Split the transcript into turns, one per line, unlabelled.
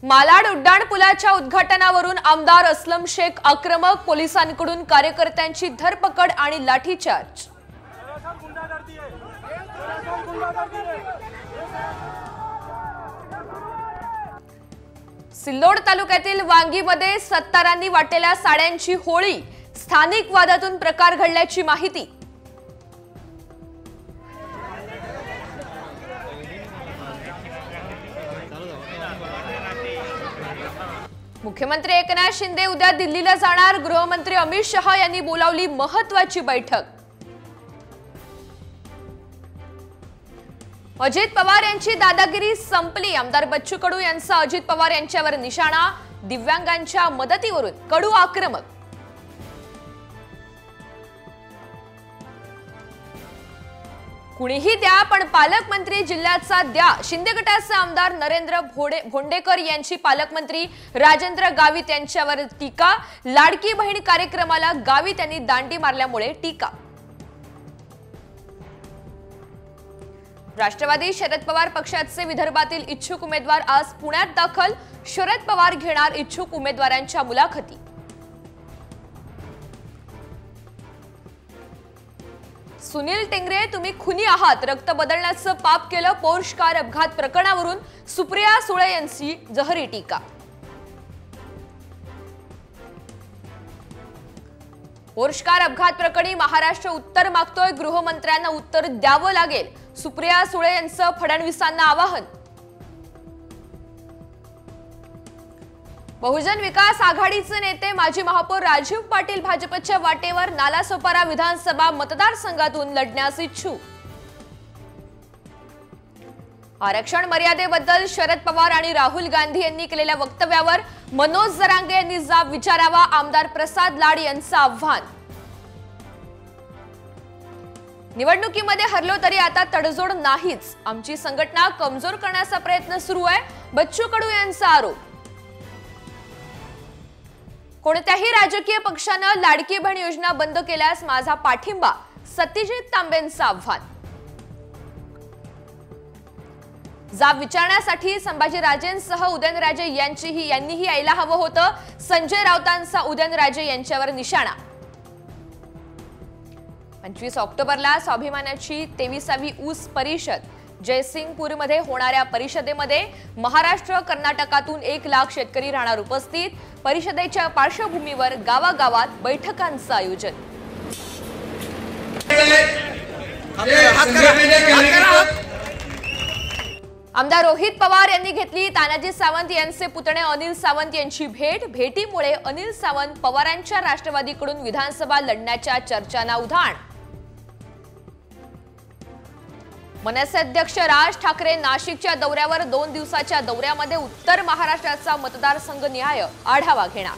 मालाड उड्डाणपुलाच्या उद्घाटनावरून आमदार असलम शेख आक्रमक, पोलिसांकडून कार्यकर्त्यांची धरपकड आणि लाठीचार्ज। सिल्लोड तालुक्यातील वांगीमध्ये सत्तारांनी वाटलेल्या साड्यांची होळी, स्थानिक वादातून प्रकार घडल्याची माहिती। मुख्यमंत्री एकनाथ शिंदे उद्या दिल्लीला जाणार, गृहमंत्री अमित शहा यांनी बोलावली महत्त्वाची बैठक। अजित पवार यांची दादागिरी संपली, आमदार बच्चू कडू यांचा अजित पवार यांच्यावर निशाणा, दिव्यांगांच्या मदतीवरून कडू आक्रमक। कुणीही द्या पण पालकमंत्री जिल्ह्याचा द्या, शिंदे गटाचे आमदार नरेंद्र भोंडेकर यांची पालकमंत्री राजेंद्र गावित यांच्यावर टीका, लाडकी बहीण कार्यक्रमाला गावित यांनी दांडी मारल्यामुळे टीका। राष्ट्रवादी शरद पवार पक्षाचे विदर्भातील इच्छुक उमेदवार आज पुण्यात दाखल, शरद पवार घेणार इच्छुक उमेदवारांच्या मुलाखती। सुनील टेंगरे, तुम्ही खुनी आहात, रक्त बदलण्याचं पाप केलं, पोर्श कार अपघात प्रकरणावरून सुप्रिया सुळे यांची जहरी टीका। पोर्श कार अपघात प्रकरणी महाराष्ट्र उत्तर मागतोय, गृहमंत्र्यांना उत्तर द्यावं लागेल, सुप्रिया सुळे यांचं फडणवीसांना आवाहन। बहुजन विकास आघाडीचे नेते माजी महापौर राजीव पाटील भाजपच्या वाटेवर, नालासोपारा विधानसभा मतदारसंघातून लढण्यास इच्छुक। आरक्षण मर्यादेबद्दल शरद पवार आणि राहुल गांधी यांनी केलेल्या वक्तव्यावर मनोज जरांगे यांनी जाब विचारावा, आमदार प्रसाद लाड यांचं आव्हान। निवडणुकीमध्ये हरलो तरी आता तडजोड नाहीच, आमची संघटना कमजोर करण्याचा प्रयत्न सुरू आहे, बच्चू कडू यांचा आरोप। कोणत्याही राजकीय पक्षाने लाडकी बहीण योजना बंद केल्यास माझा पाठिंबा, सत्यजित तांबेंचं आव्हान। जाब विचारण्यासाठी संभाजीराजेंसह उदयनराजे यांनीही यायला हवं होतं, संजय राऊतांचा उदयनराजे यांच्यावर निशाणा। 25 ऑक्टोबरला स्वाभिमानाची 23वी ऊस परिषद जयसिंगपूरमध्ये होणाऱ्या परिषदेमध्ये महाराष्ट्र कर्नाटकातून 1 लाख शेतकरी राहणार उपस्थित, परिषदेच्या पार्श्वभूमीवर गावागावात बैठकांचं आयोजन। आमदार रोहित पवार यांनी घेतली तानाजी सावंत यांचे पुतणे अनिल सावंत यांची भेट, भेटीमुळे अनिल सावंत पवारांच्या राष्ट्रवादीकडून विधानसभा लढण्याच्या चर्चांना उधाण। मनसे अध्यक्ष राज ठाकरे नाशिकच्या दौऱ्यावर, 2 दिवसाच्या दौऱ्यामध्ये उत्तर महाराष्ट्राचा मतदारसंघ निहाय आढावा घेणार।